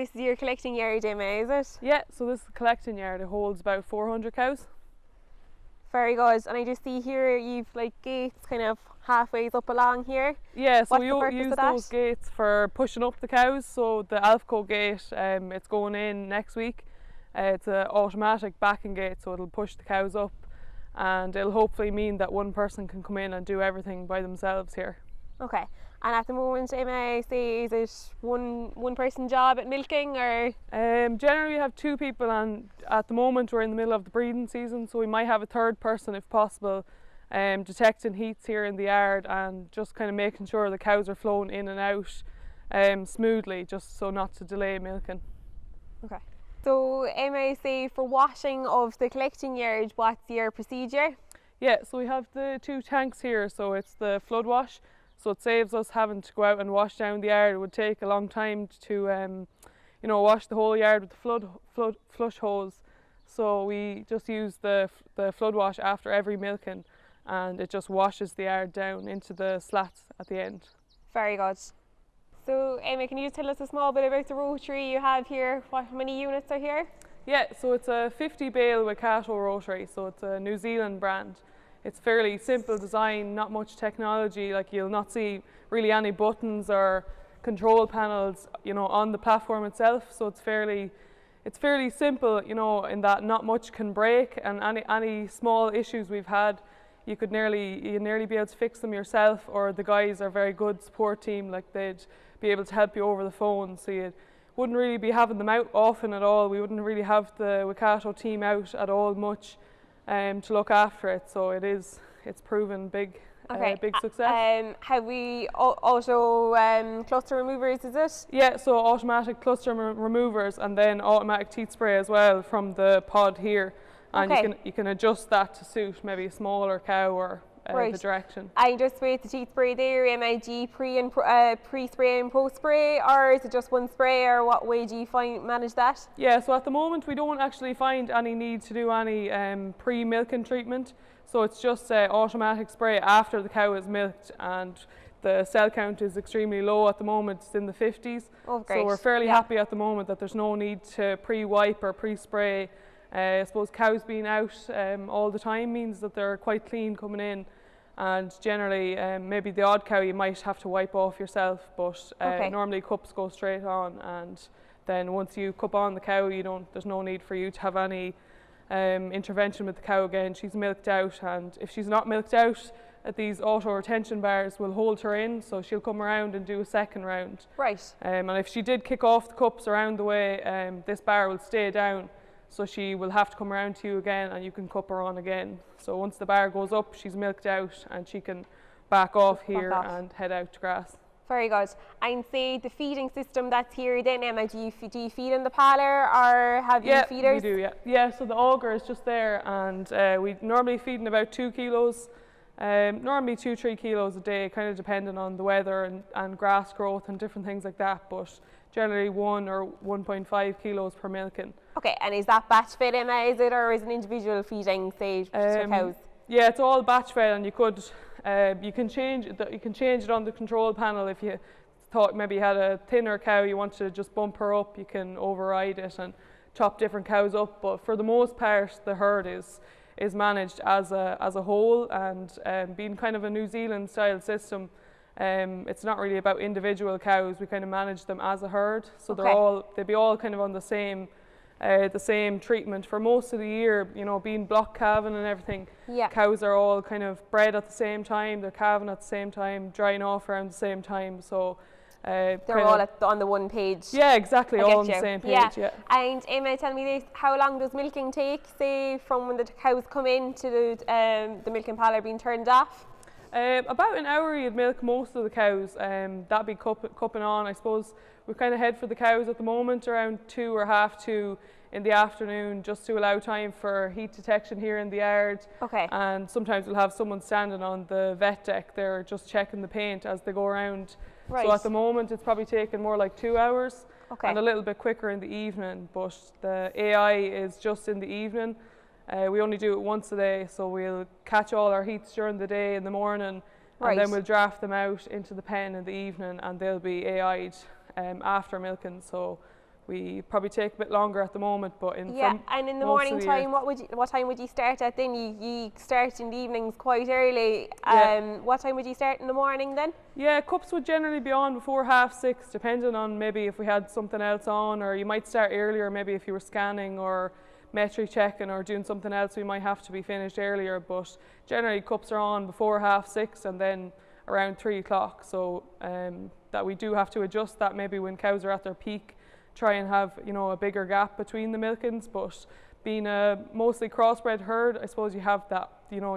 this is your collecting yard, Emma, is it? Yeah, so this is the collecting yard. It holds about 400 cows. Very good. And I just see here you've like gates kind of halfway up along here. Yeah, so What's the purpose we use of that? those gates for pushing up the cows. So the Alfco gate, it's going in next week. It's an automatic backing gate, so it'll push the cows up, and it'll hopefully mean that one person can come in and do everything by themselves here. Okay. And at the moment, Emma, say, is it one person job at milking, or? Generally we have two people, and at the moment we're in the middle of the breeding season, so we might have a third person if possible, detecting heats here in the yard and just kind of making sure the cows are flowing in and out smoothly, just so not to delay milking. Okay. So Emma, say for washing of the collecting yard, what's your procedure? Yeah, so we have the two tanks here, so it's the flood wash. So it saves us having to go out and wash down the yard. It would take a long time to, wash the whole yard with the flush hose. So we just use the flood wash after every milking, and it just washes the yard down into the slats at the end. Very good. So Emma, can you just tell us a small bit about the Rotary you have here? How many units are here? Yeah, so it's a 50 bale Waikato Rotary, so it's a New Zealand brand. It's fairly simple design, not much technology. Like, you'll not see really any buttons or control panels, on the platform itself. So it's fairly simple, in that not much can break, and any small issues we've had, you'd nearly be able to fix them yourself, or the guys are a very good support team. Like, they'd be able to help you over the phone. So you wouldn't really be having them out often at all. We wouldn't really have the Waikato team out at all much. To look after it, so it's proven big success. Have we auto cluster removers, is it? Yeah, so automatic cluster removers, and then automatic teat spray as well from the pod here, and you can adjust that to suit maybe a smaller cow or the direction. I just spray the teat spray there. MIG pre-spray and post-spray, or is it just one spray, or what way do you manage that? Yeah, so at the moment we don't actually find any need to do any pre-milking treatment, so it's just automatic spray after the cow is milked, and the cell count is extremely low at the moment. It's in the 50s. Oh, great. So we're fairly happy at the moment that there's no need to pre-wipe or pre-spray. I suppose cows being out all the time means that they're quite clean coming in, and generally maybe the odd cow you might have to wipe off yourself, but normally cups go straight on, and then once you cup on the cow, there's no need for you to have any intervention with the cow again. She's milked out, and if she's not milked out, these auto retention bars will hold her in, so she'll come around and do a second round. Right. And if she did kick off the cups around the way, this bar will stay down, so she will have to come around to you again, and you can cup her on again. So once the bar goes up, she's milked out, and she can back off here and head out to grass. Very good. And say the feeding system that's here then, Emma, do you feed in the parlour, or have you feeders? Yeah, we do, yeah. Yeah, so the auger is just there, and we normally feed in about 2 kilos, normally 2-3 kilos a day, kind of depending on the weather and grass growth and different things like that, but generally 1 or 1.5 kilos per milking. Okay, and is that batch fed, Emma, is it, or is it individual feeding, say, to cows? Yeah, it's all batch fed, and you can change it on the control panel. If you thought maybe you had a thinner cow, you want to just bump her up, you can override it and chop different cows up. But for the most part, the herd is managed as a whole, and being kind of a New Zealand style system, it's not really about individual cows. We kind of manage them as a herd, so they'd be all kind of on the same treatment for most of the year. Being block calving and everything, cows are all kind of bred at the same time, they're calving at the same time, drying off around the same time, so they're all on the one page. Yeah, exactly, all on the same page. Yeah. And Emma, tell me this, how long does milking take, say, from when the cows come in to the milking parlour being turned off? About an hour you'd milk most of the cows. That'd be cupping on. I suppose we kind of head for the cows at the moment around 2 or half 2 in the afternoon, just to allow time for heat detection here in the yard. Okay. And sometimes we'll have someone standing on the vet deck. They're just checking the paint as they go around. Right. So at the moment it's probably taking more like 2 hours, and a little bit quicker in the evening. But the AI is just in the evening. We only do it once a day, so we'll catch all our heats during the day in the morning, and then we'll draft them out into the pen in the evening, and they'll be AI'd after milking. So we probably take a bit longer at the moment, but and in the morning time, what time would you start at then? You start in the evenings quite early. What time would you start in the morning then? Yeah, cups would generally be on before 6:30, depending on maybe if we had something else on, or you might start earlier, maybe if you were scanning or metric checking or doing something else, we might have to be finished earlier, but generally cups are on before 6:30 and then around 3 o'clock, so that we do have to adjust that maybe when cows are at their peak, try and have, you know, a bigger gap between the milkings. But being a mostly crossbred herd, I suppose you have that, you know,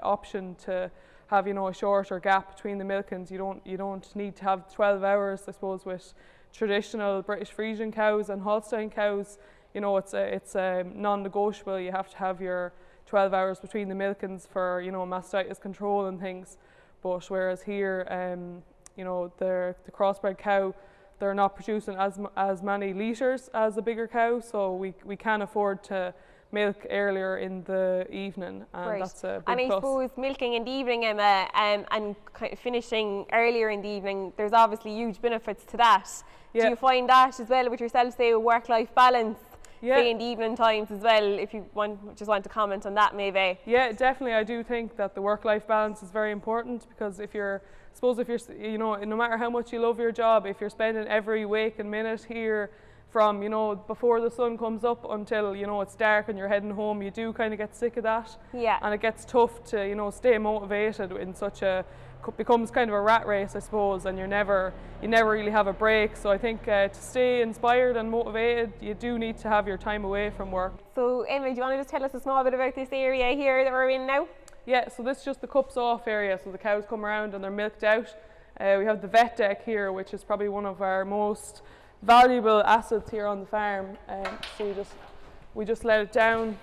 option to have, you know, a shorter gap between the milkings. You don't need to have 12 hours, I suppose, with traditional British Friesian cows and Holstein cows. You know, it's non-negotiable. You have to have your 12 hours between the milkings for, you know, mastitis control and things. But whereas here, you know, the crossbred cow, they're not producing as many litres as a bigger cow, so we can afford to milk earlier in the evening, and that's a big plus. And I suppose milking in the evening, Emma, and kind of finishing earlier in the evening, there's obviously huge benefits to that. Yeah. Do you find that as well with yourself, say, work-life balance? Yeah. Say in the evening times as well, if you want to comment on that maybe. Yeah, definitely. I do think that the work-life balance is very important, because if you're, you know, no matter how much you love your job, if you're spending every waking minute here from, you know, before the sun comes up until, you know, it's dark and you're heading home, you do kind of get sick of that. Yeah. And it gets tough to, you know, stay motivated in such a, becomes kind of a rat race, I suppose, and you never really have a break. So I think to stay inspired and motivated, you do need to have your time away from work. So Emma, do you want to just tell us a small bit about this area here that we're in now? Yeah, so this is just the cups off area, so the cows come around and they're milked out. We have the vet deck here, which is probably one of our most valuable assets here on the farm. So we just let it down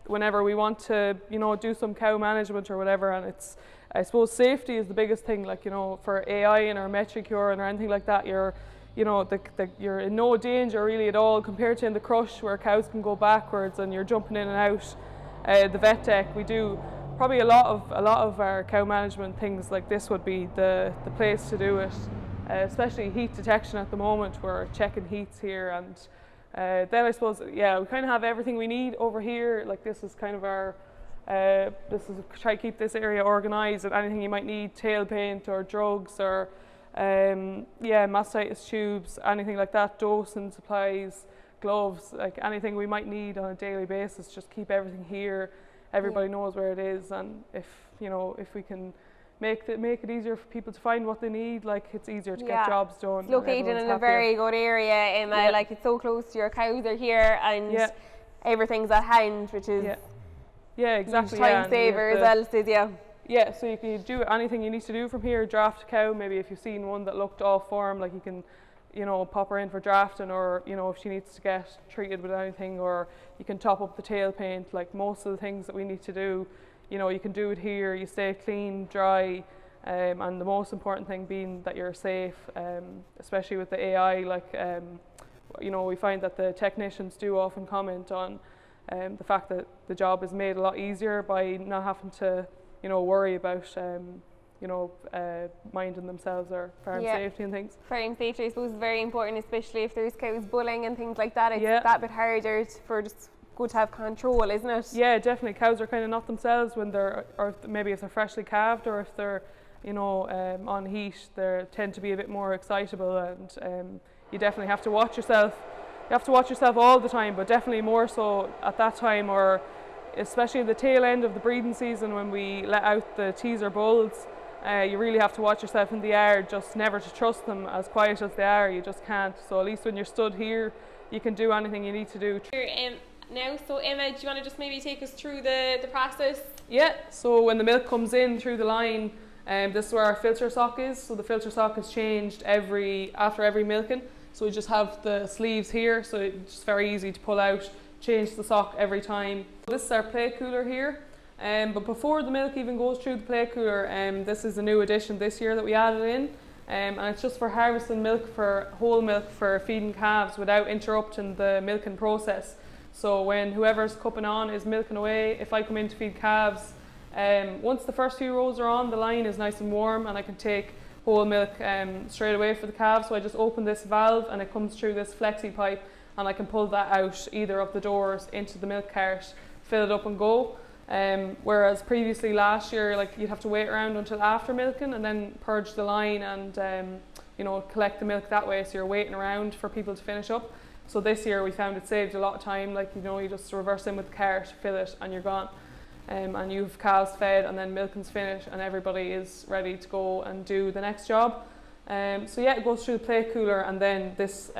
whenever we want to, you know, do some cow management or whatever, and it's, I suppose safety is the biggest thing, like, you know, for AI and or metric urine or anything like that, you're in no danger really at all compared to in the crush where cows can go backwards and you're jumping in and out. The vet deck, we do probably a lot of our cow management things like this would be the place to do it, especially heat detection at the moment. We're checking heats here, and then I suppose, yeah, we kind of have everything we need over here. Like, this is kind of our try to keep this area organised, and anything you might need, tail paint or drugs or mastitis tubes, anything like that, dosing supplies, gloves, like anything we might need on a daily basis, just keep everything here. Everybody knows where it is, and if we can make it easier for people to find what they need, like, it's easier to get jobs done. It's located in a very good area, Emma. Like, it's so close to your cows are here, and everything's at hand, which is exactly time saver as well, says you. Yeah, so you can do anything you need to do from here. Draft a cow, maybe if you've seen one that looked off form, like, you can, you know, pop her in for drafting, or, you know, if she needs to get treated with anything, or you can top up the tail paint. Like, most of the things that we need to do, you know, you can do it here. You stay clean, dry, and the most important thing being that you're safe, especially with the AI. Like, you know, we find that the technicians do often comment on the fact that the job is made a lot easier by not having to, you know, worry about minding themselves or farm safety and things. Farm safety, I suppose, is very important, especially if there's cows bulling and things like that. It's that bit harder for just good to have control, isn't it? Yeah, definitely. Cows are kind of not themselves when they're, or maybe if they're freshly calved, or if they're, you know, on heat, they tend to be a bit more excitable, and you definitely have to watch yourself. You have to watch yourself all the time, but definitely more so at that time, or especially the tail end of the breeding season when we let out the teaser bulls. You really have to watch yourself in the yard, just never to trust them as quiet as they are. You just can't. So at least when you're stood here, you can do anything you need to do. Now, so Emma, do you want to just maybe take us through the process? Yeah, so when the milk comes in through the line, this is where our filter sock is. So the filter sock is changed after every milking. So we just have the sleeves here, so it's just very easy to pull out, change the sock every time. This is our plate cooler here. But before the milk even goes through the plate cooler, this is a new addition this year that we added in, and it's just for harvesting milk, for whole milk for feeding calves without interrupting the milking process. So when whoever's cupping on is milking away, if I come in to feed calves, once the first few rows are on, the line is nice and warm, and I can take whole milk straight away for the calves. So I just open this valve and it comes through this flexi pipe, and I can pull that out either of the doors into the milk cart, fill it up and go. Whereas previously last year, like, you'd have to wait around until after milking and then purge the line and you know, collect the milk that way, so you're waiting around for people to finish up. So this year we found it saved a lot of time. Like, you know, you just reverse in with the cart, fill it, and you're gone. And you've calves fed, and then milking's finished, and everybody is ready to go and do the next job. So yeah, it goes through the plate cooler, and then this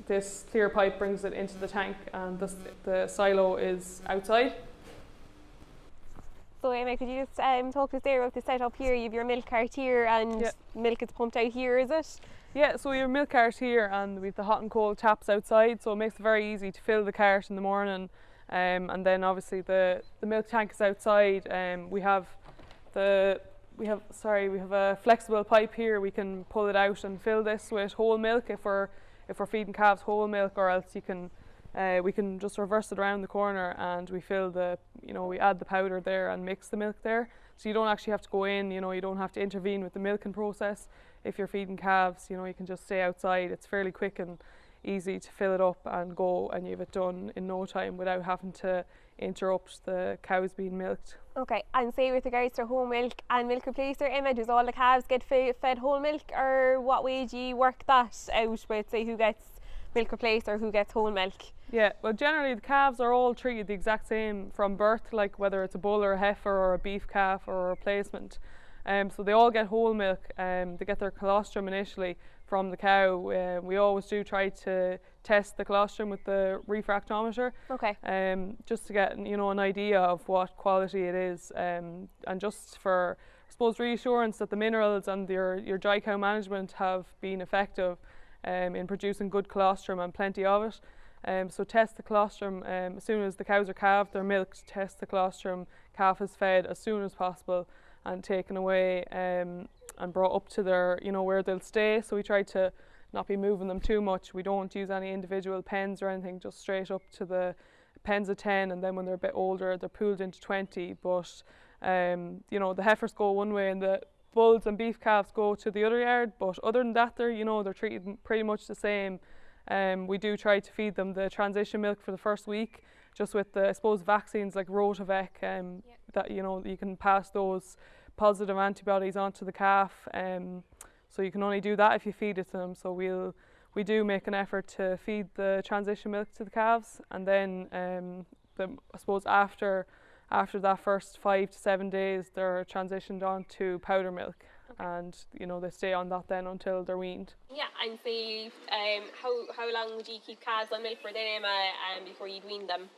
this clear pipe brings it into the tank, and the silo is outside. So Emma, could you just talk to us there about the setup here? You have your milk cart here, and milk is pumped out here, is it? Yeah, so we have a milk cart here, and we have the hot and cold taps outside, so it makes it very easy to fill the cart in the morning. And then obviously the milk tank is outside. We have a flexible pipe here. We can pull it out and fill this with whole milk if we're feeding calves whole milk, or else we can just reverse it around the corner and we fill we add the powder there and mix the milk there. So you don't actually have to go in, you don't have to intervene with the milking process. If you're feeding calves, you can just stay outside. It's fairly quick and easy to fill it up and go, and you have it done in no time without having to interrupt the cows being milked. Okay, and say with regards to whole milk and milk replacer, Emma, does all the calves get fed whole milk, or what way do you work that out with, say, who gets milk replacer, who gets whole milk? Yeah, well, generally the calves are all treated the exact same from birth, like whether it's a bull or a heifer or a beef calf or a replacement. So they all get whole milk. They get their colostrum initially from the cow. We always do try to test the colostrum with the refractometer. Okay. Just to get an idea of what quality it is, and just for, I suppose, reassurance that the minerals and your dry cow management have been effective in producing good colostrum and plenty of it. So test the colostrum as soon as the cows are calved, they're milked. Test the colostrum, calf is fed as soon as possible and taken away and brought up to their, where they'll stay. So we try to not be moving them too much. We don't use any individual pens or anything, just straight up to the pens of 10, and then when they're a bit older, they're pooled into 20. But the heifers go one way and the bulls and beef calves go to the other yard. But other than that, they're treated pretty much the same. We do try to feed them the transition milk for the first week, just with the, I suppose, vaccines like Rotary, that you can pass those positive antibodies onto the calf. So you can only do that if you feed it to them. So we do make an effort to feed the transition milk to the calves, and then I suppose after that first 5 to 7 days, they're transitioned on to powder milk. Okay. And they stay on that then until they're weaned. Yeah, and say how long would you keep calves on milk for then, Emma, before you'd wean them?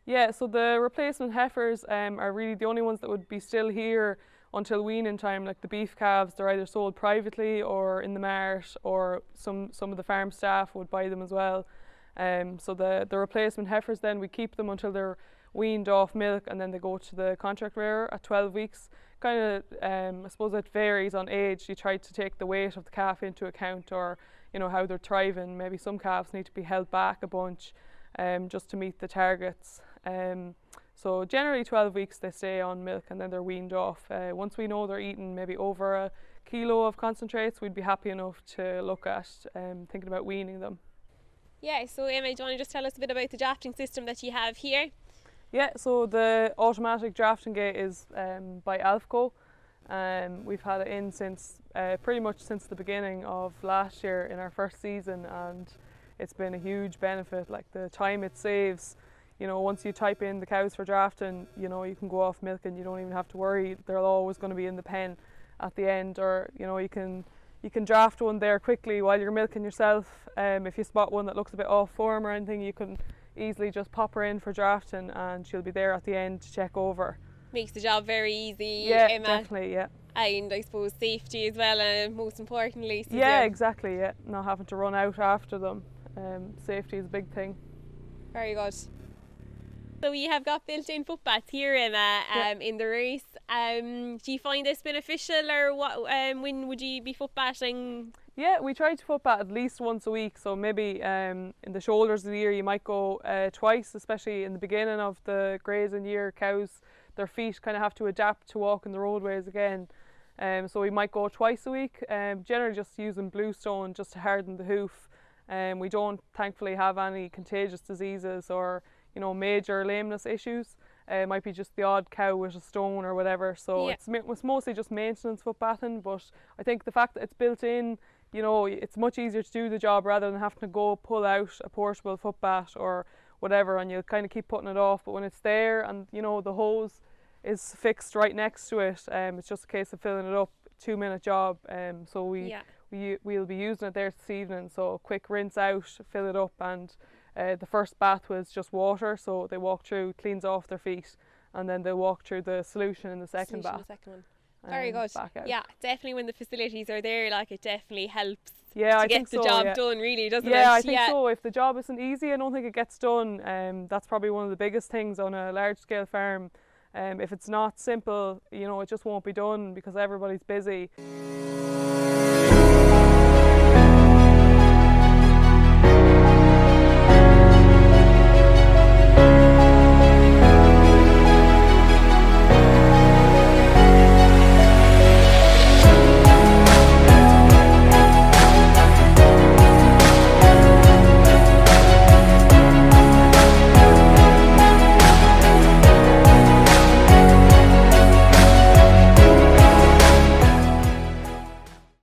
Yeah, so the replacement heifers are really the only ones that would be still here until weaning time. Like the beef calves, they're either sold privately or in the mart, or some of the farm staff would buy them as well. So the replacement heifers, then we keep them until they're weaned off milk, and then they go to the contract rearer at 12 weeks. Kind of, I suppose it varies on age. You try to take the weight of the calf into account, or how they're thriving. Maybe some calves need to be held back a bunch just to meet the targets. So generally 12 weeks they stay on milk, and then they're weaned off. Once we know they're eating maybe over a kilo of concentrates, we'd be happy enough to look at thinking about weaning them. Yeah, so Emma, do you want to just tell us a bit about the drafting system that you have here? Yeah, so the automatic drafting gate is by Alfco. We've had it in since pretty much since the beginning of last year in our first season, and it's been a huge benefit. Like the time it saves, once you type in the cows for drafting, you can go off milk and you don't even have to worry. They're always going to be in the pen at the end, or you can draft one there quickly while you're milking yourself. If you spot one that looks a bit off form or anything, you can easily just pop her in for drafting, and she'll be there at the end to check over. Makes the job very easy, yeah, Emma. Definitely, yeah. And I suppose safety as well, and most importantly. Yeah, exactly, yeah. Not having to run out after them. Safety is a big thing. Very good. So we have got built-in footpaths here, Emma, in the race. Do you find this beneficial, or what? When would you be footpathing? Yeah, we try to footpath at least once a week. So maybe in the shoulders of the year you might go twice, especially in the beginning of the grazing year. Cows, their feet kind of have to adapt to walking the roadways again. So we might go twice a week, generally just using bluestone just to harden the hoof. We don't thankfully have any contagious diseases or major lameness issues. It might be just the odd cow with a stone or whatever, so it's mostly just maintenance footpathing. But I think the fact that it's built in, it's much easier to do the job rather than having to go pull out a portable footbath or whatever, and you'll kind of keep putting it off. But when it's there and the hose is fixed right next to it, it's just a case of filling it up. 2-minute job. So we'll be using it there this evening. So quick rinse out, fill it up, and the first bath was just water, so they walk through, cleans off their feet, and then they walk through the solution in the second bath. Very good. Yeah, definitely when the facilities are there, like, it definitely helps to get the job done, really, doesn't it? Yeah, I think so. If the job isn't easy, I don't think it gets done. That's probably one of the biggest things on a large scale farm. If it's not simple, it just won't be done because everybody's busy.